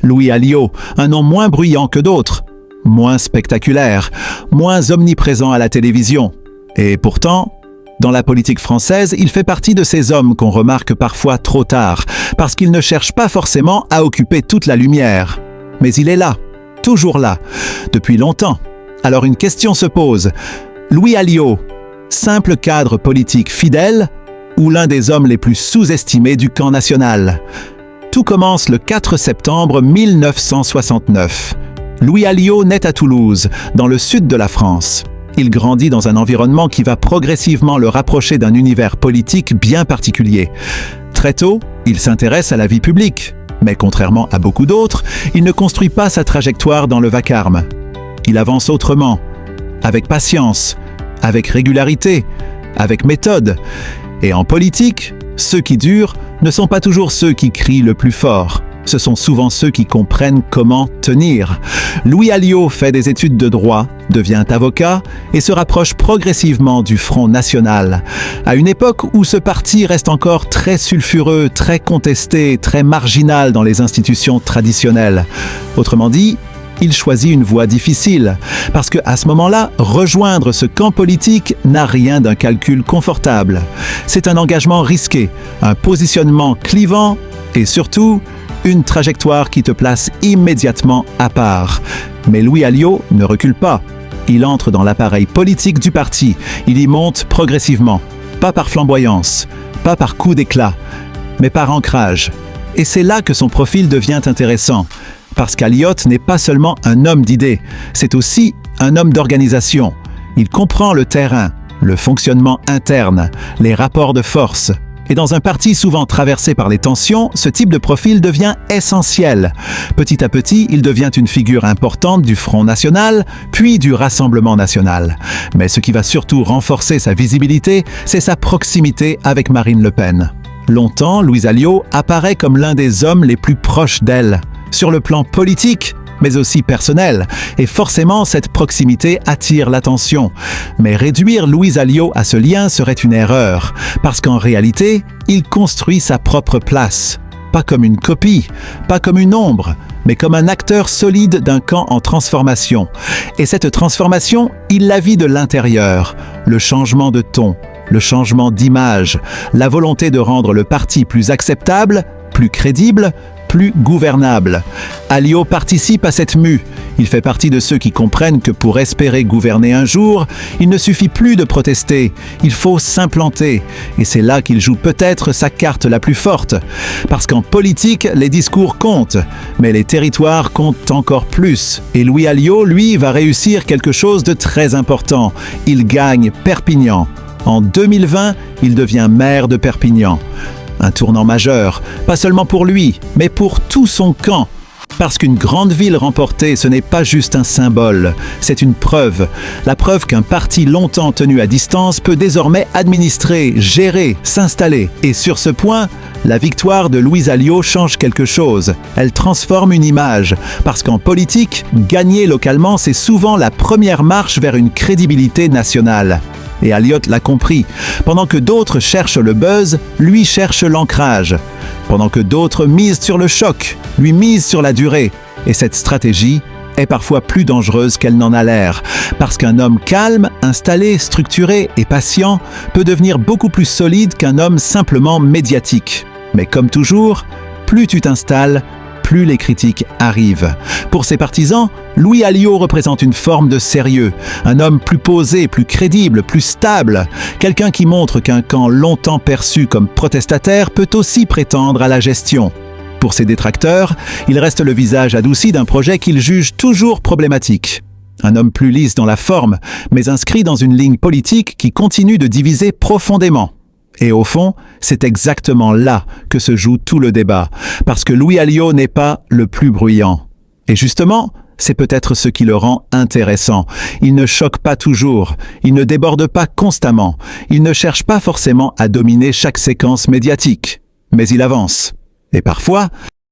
Louis Alliot, un nom moins bruyant que d'autres, moins spectaculaire, moins omniprésent à la télévision. Et pourtant, dans la politique française, il fait partie de ces hommes qu'on remarque parfois trop tard, parce qu'il ne cherche pas forcément à occuper toute la lumière. Mais il est là, toujours là, depuis longtemps. Alors une question se pose. Louis Alliot, simple cadre politique fidèle ou l'un des hommes les plus sous-estimés du camp national? Tout commence le 4 septembre 1969. Louis Alliot naît à Toulouse, dans le sud de la France. Il grandit dans un environnement qui va progressivement le rapprocher d'un univers politique bien particulier. Très tôt, il s'intéresse à la vie publique, mais contrairement à beaucoup d'autres, il ne construit pas sa trajectoire dans le vacarme. Il avance autrement, avec patience, avec régularité, avec méthode. Et en politique, ceux qui durent ne sont pas toujours ceux qui crient le plus fort. Ce sont souvent ceux qui comprennent comment tenir. Louis Alliot fait des études de droit, devient avocat et se rapproche progressivement du Front National. À une époque où ce parti reste encore très sulfureux, très contesté, très marginal dans les institutions traditionnelles. Autrement dit, il choisit une voie difficile, parce qu'à ce moment-là, rejoindre ce camp politique n'a rien d'un calcul confortable. C'est un engagement risqué, un positionnement clivant et surtout, une trajectoire qui te place immédiatement à part. Mais Louis Alliot ne recule pas. Il entre dans l'appareil politique du parti. Il y monte progressivement. Pas par flamboyance, pas par coup d'éclat, mais par ancrage. Et c'est là que son profil devient intéressant. Parce qu'Alliot n'est pas seulement un homme d'idées, c'est aussi un homme d'organisation. Il comprend le terrain, le fonctionnement interne, les rapports de force. Et dans un parti souvent traversé par les tensions, ce type de profil devient essentiel. Petit à petit, il devient une figure importante du Front National, puis du Rassemblement National. Mais ce qui va surtout renforcer sa visibilité, c'est sa proximité avec Marine Le Pen. Longtemps, Louis Alliot apparaît comme l'un des hommes les plus proches d'elle, sur le plan politique, mais aussi personnel, et forcément cette proximité attire l'attention. Mais réduire Louis Alliot à ce lien serait une erreur, parce qu'en réalité, il construit sa propre place. Pas comme une copie, pas comme une ombre, mais comme un acteur solide d'un camp en transformation. Et cette transformation, il la vit de l'intérieur, le changement de ton, le changement d'image, la volonté de rendre le parti plus acceptable, plus crédible, plus gouvernable. Alliot participe à cette mue. Il fait partie de ceux qui comprennent que pour espérer gouverner un jour, il ne suffit plus de protester, il faut s'implanter. Et c'est là qu'il joue peut-être sa carte la plus forte. Parce qu'en politique, les discours comptent, mais les territoires comptent encore plus. Et Louis Alliot, lui, va réussir quelque chose de très important. Il gagne Perpignan. En 2020, il devient maire de Perpignan. Un tournant majeur, pas seulement pour lui, mais pour tout son camp. Parce qu'une grande ville remportée, ce n'est pas juste un symbole, c'est une preuve. La preuve qu'un parti longtemps tenu à distance peut désormais administrer, gérer, s'installer. Et sur ce point, la victoire de Louis Alliot change quelque chose. Elle transforme une image. Parce qu'en politique, gagner localement, c'est souvent la première marche vers une crédibilité nationale. Et Alliot l'a compris. Pendant que d'autres cherchent le buzz, lui cherche l'ancrage. Pendant que d'autres misent sur le choc, lui mise sur la durée. Et cette stratégie est parfois plus dangereuse qu'elle n'en a l'air. Parce qu'un homme calme, installé, structuré et patient peut devenir beaucoup plus solide qu'un homme simplement médiatique. Mais comme toujours, plus tu t'installes, plus les critiques arrivent. Pour ses partisans, Louis Alliot représente une forme de sérieux, un homme plus posé, plus crédible, plus stable, quelqu'un qui montre qu'un camp longtemps perçu comme protestataire peut aussi prétendre à la gestion. Pour ses détracteurs, il reste le visage adouci d'un projet qu'il juge toujours problématique. Un homme plus lisse dans la forme, mais inscrit dans une ligne politique qui continue de diviser profondément. Et au fond, c'est exactement là que se joue tout le débat, parce que Louis Alliot n'est pas le plus bruyant. Et justement, c'est peut-être ce qui le rend intéressant. Il ne choque pas toujours, il ne déborde pas constamment, il ne cherche pas forcément à dominer chaque séquence médiatique, mais il avance. Et parfois,